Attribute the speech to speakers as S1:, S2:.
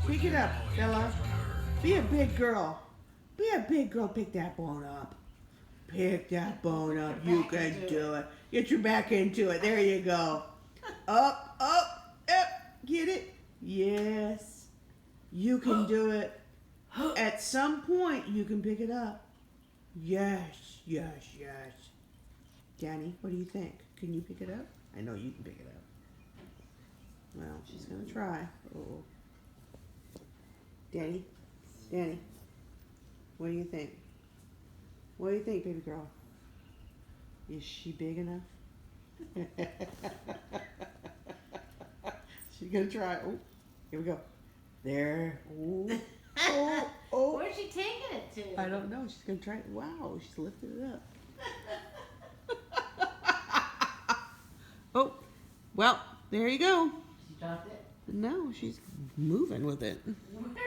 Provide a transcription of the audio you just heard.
S1: Pick it up, Bella. Be a big girl. Be a big girl. Pick that bone up. Pick that bone up. You can do it. Get your back into it. There you go. Up, up, up. Get it? Yes. You can do it. At some point, you can pick it up. Yes, yes, yes. Danny, what do you think? Can you pick it up? I know you can pick it up. Well, she's going to try. Oh. Danny, Danny, what do you think? What do you think, baby girl? Is she big enough? She's gonna try. Oh, here we go. There. Oh, oh, oh.
S2: Where's she taking it to?
S1: I don't know. She's gonna try. Wow, she's lifted it up. Oh, well, there you go.
S2: She dropped it?
S1: No, she's moving with it.